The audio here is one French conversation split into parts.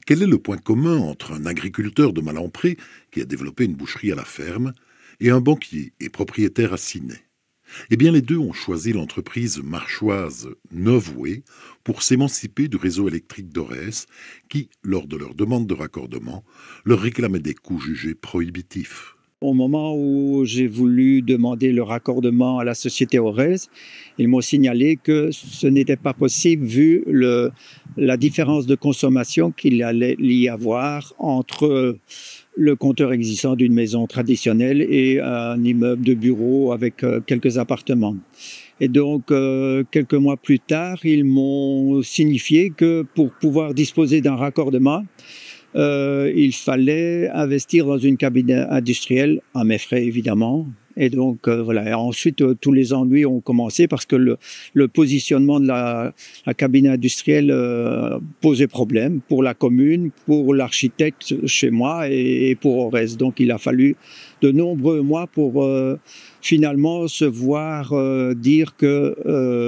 Quel est le point commun entre un agriculteur de Malempré, qui a développé une boucherie à la ferme, et un banquier et propriétaire à Ciney? Eh bien, les deux ont choisi l'entreprise marchoise Novway pour s'émanciper du réseau électrique d'Orès, qui, lors de leur demande de raccordement, leur réclamait des coûts jugés prohibitifs. Au moment où j'ai voulu demander le raccordement à la société Orez, ils m'ont signalé que ce n'était pas possible vu la différence de consommation qu'il allait y avoir entre le compteur existant d'une maison traditionnelle et un immeuble de bureau avec quelques appartements. Et donc, quelques mois plus tard, ils m'ont signifié que pour pouvoir disposer d'un raccordement, il fallait investir dans une cabine industrielle, à mes frais évidemment. Et donc voilà. Et ensuite, tous les ennuis ont commencé parce que le positionnement de la cabine industrielle posait problème pour la commune, pour l'architecte chez moi et pour Orez. Donc il a fallu de nombreux mois pour finalement se voir dire que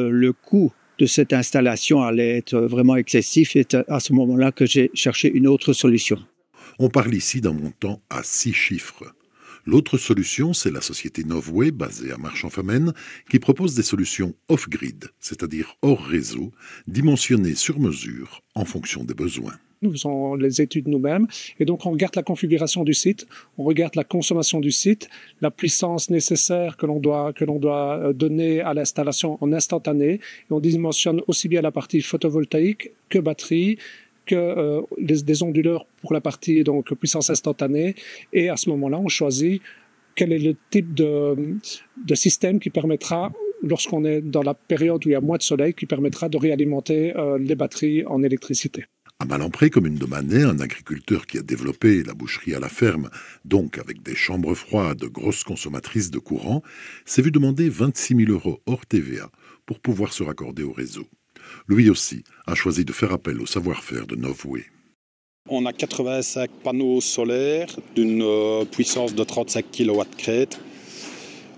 le coût de cette installation allait être vraiment excessif, et à ce moment-là que j'ai cherché une autre solution. On parle ici d'un montant à 6 chiffres. L'autre solution, c'est la société Novway, basée à Marchand-Famenne, qui propose des solutions off-grid, c'est-à-dire hors réseau, dimensionnées sur mesure en fonction des besoins. Nous faisons les études nous-mêmes et donc on regarde la configuration du site, on regarde la consommation du site, la puissance nécessaire que l'on doit donner à l'installation en instantané, et on dimensionne aussi bien la partie photovoltaïque que batterie, que des onduleurs pour la partie donc puissance instantanée, et à ce moment-là on choisit quel est le type de système qui permettra, lorsqu'on est dans la période où il y a moins de soleil, qui permettra de réalimenter les batteries en électricité. À Malempré, commune de Manet, un agriculteur qui a développé la boucherie à la ferme, donc avec des chambres froides, grosses consommatrices de courant, s'est vu demander 26 000 € hors TVA pour pouvoir se raccorder au réseau. Lui aussi a choisi de faire appel au savoir-faire de Novway. On a 85 panneaux solaires d'une puissance de 35 kW crête.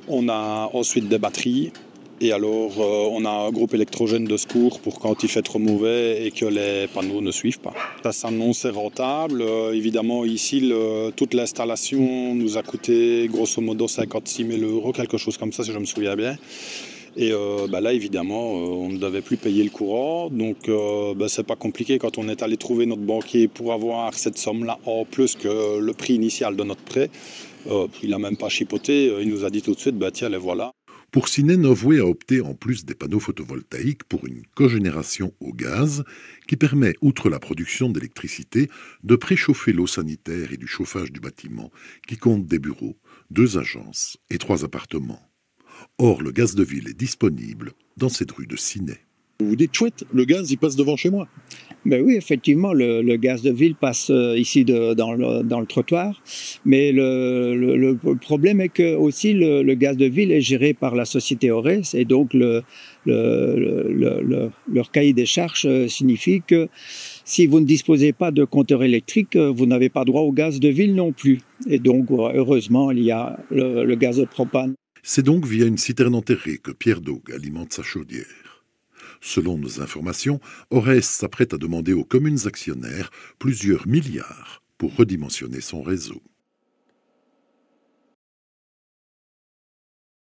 On a ensuite des batteries. Et alors, on a un groupe électrogène de secours pour quand il fait trop mauvais et que les panneaux ne suivent pas. Ça s'annonce rentable. Évidemment, ici, toute l'installation nous a coûté grosso modo 56 000 €, quelque chose comme ça, si je me souviens bien. Et là, évidemment, on ne devait plus payer le courant. Donc, c'est pas compliqué quand on est allé trouver notre banquier pour avoir cette somme-là en plus que le prix initial de notre prêt. Il n'a même pas chipoté. Il nous a dit tout de suite, tiens, les voilà. Pour Ciney, Novway a opté, en plus des panneaux photovoltaïques, pour une cogénération au gaz qui permet, outre la production d'électricité, de préchauffer l'eau sanitaire et du chauffage du bâtiment, qui compte des bureaux, 2 agences et 3 appartements. Or, le gaz de ville est disponible dans cette rue de Ciney. Vous vous dites, chouette, le gaz, il passe devant chez moi. Ben oui, effectivement, le gaz de ville passe ici dans le trottoir, mais le problème est que aussi le gaz de ville est géré par la société Orez, et donc leur cahier des charges signifie que si vous ne disposez pas de compteur électrique, vous n'avez pas droit au gaz de ville non plus. Et donc, heureusement, il y a le gaz de propane. C'est donc via une citerne enterrée que Pierre Daug alimente sa chaudière. Selon nos informations, Orès s'apprête à demander aux communes actionnaires plusieurs milliards pour redimensionner son réseau.